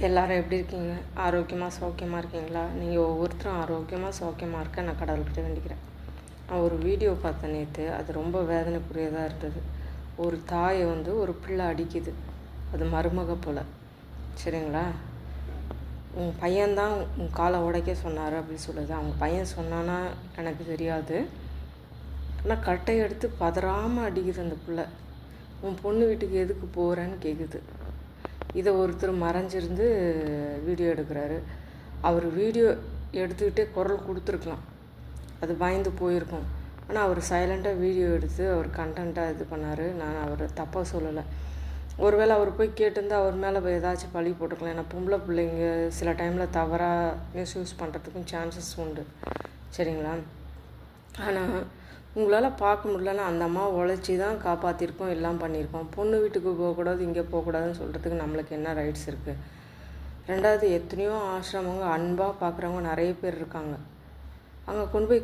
எல்லாரும் எப்படி இருக்கீங்க? ஆரோக்கியமாக சௌக்கியமாக இருக்கீங்களா? நீங்கள் ஒவ்வொருத்தரும் ஆரோக்கியமாக சௌக்கியமாக இருக்க நான் கடவுள்கிட்ட வேண்டிக்கிறேன். நான் ஒரு வீடியோ பார்த்தேன் நேற்று. அது ரொம்ப வேதனைக்குரியதாக இருந்தது. ஒரு தாயை ஒரு பிள்ளை அடிக்குது. அது மருமக போல். சரிங்களா? உன் பையன்தான் உன் காலை உடைக்க சொன்னார் அப்படின்னு சொல்லுது. அவங்க பையன் சொன்னான்னா எனக்கு தெரியாது. ஆனால் கட்டை எடுத்து பதறாமல் அடிக்குது அந்த பிள்ளை. உன் பொண்ணு வீட்டுக்கு எதுக்கு போகிறேன்னு கேட்குது. இதை ஒருத்தர் மறைஞ்சிருந்து வீடியோ எடுக்கிறாரு. அவர் வீடியோ எடுத்துக்கிட்டே குரல் கொடுத்துருக்கலாம், அது பயந்து போயிருக்கும். ஆனால் அவர் சைலண்ட்டாக வீடியோ எடுத்து அவர் கண்டென்ட்டாக இது பண்ணார். நான் அவர் தப்பாக சொல்லலை. ஒருவேளை அவர் போய் கேட்டிருந்தால் அவர் மேலே ஏதாச்சும் பழி போட்டுக்கலாம். ஏன்னா பொம்பளை பிள்ளைங்க சில டைமில் தவறாக மிஸ்யூஸ் பண்ணுறதுக்கும் சான்சஸ் உண்டு. சரிங்களா? ஆனால் உங்களால் பார்க்க முடியலன்னா அந்த அம்மா உழைச்சி தான் காப்பாற்றிருக்கோம், எல்லாம் பண்ணியிருக்கோம். பொண்ணு வீட்டுக்கு போகக்கூடாது, இங்கே போகக்கூடாதுன்னு சொல்கிறதுக்கு நம்மளுக்கு என்ன ரைட்ஸ் இருக்குது? ரெண்டாவது, எத்தனையோ ஆசிரமங்க அன்பாக பார்க்குறவங்க நிறைய பேர் இருக்காங்க. அங்கே கொண்டு போய்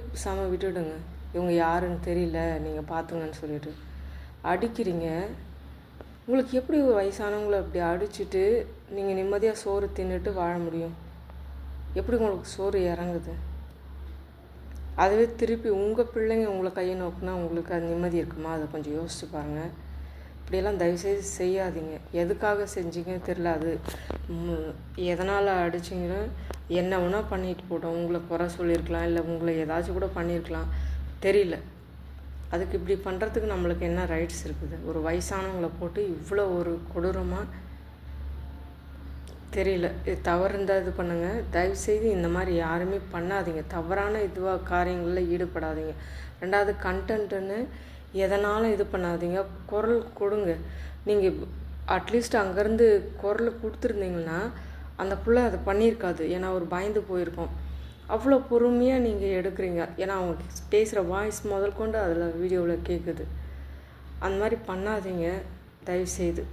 விட்டுடுங்க. இவங்க யாருன்னு தெரியல, நீங்கள் பார்த்துங்கன்னு சொல்லிட்டு அடிக்கிறீங்க. உங்களுக்கு எப்படி வயசானவங்களை அப்படி அடிச்சுட்டு நீங்கள் நிம்மதியாக சோறு தின்னுட்டு வாழ முடியும்? எப்படி உங்களுக்கு சோறு இறங்குது? அதுவே திருப்பி உங்கள் பிள்ளைங்க உங்களை கையை நோக்குனா உங்களுக்கு அது நிம்மதி இருக்குமா? அதை கொஞ்சம் யோசிச்சு பாருங்கள். இப்படியெல்லாம் தயவுசெய்து செய்யாதீங்க. எதுக்காக செஞ்சீங்கன்னு தெரில. அது எதனால் அடிச்சிங்கன்னா என்ன வேணால் பண்ணிட்டு போட்டோம். உங்களை குறை சொல்லியிருக்கலாம், இல்லை உங்களை ஏதாச்சும் கூட பண்ணியிருக்கலாம், தெரியல. அதுக்கு இப்படி பண்ணுறதுக்கு நம்மளுக்கு என்ன ரைட்ஸ் இருக்குது? ஒரு வயசானவங்களை போட்டு இவ்வளோ ஒரு கொடூரமாக தெரியல. இது தவறு இருந்தால் இது பண்ணுங்கள். தயவுசெய்து இந்த மாதிரி யாருமே பண்ணாதீங்க. தவறான காரியங்களில் ஈடுபடாதீங்க. ரெண்டாவது, கண்டென்ட்டுன்னு எதனாலும் இது பண்ணாதீங்க. குரல் கொடுங்க. நீங்கள் அட்லீஸ்ட் அங்கேருந்து குரல் கொடுத்துருந்தீங்கன்னா அந்த பிள்ளை அதை பண்ணியிருக்காது. ஏன்னா அவர் பயந்து போயிருக்கோம். அவ்வளோ பொறுமையாக நீங்கள் எடுக்கிறீங்க. ஏன்னா அவங்க பேசுகிற வாய்ஸ் முதல் கொண்டு அதில் வீடியோவில் கேட்குது. அந்த மாதிரி பண்ணாதீங்க தயவுசெய்து.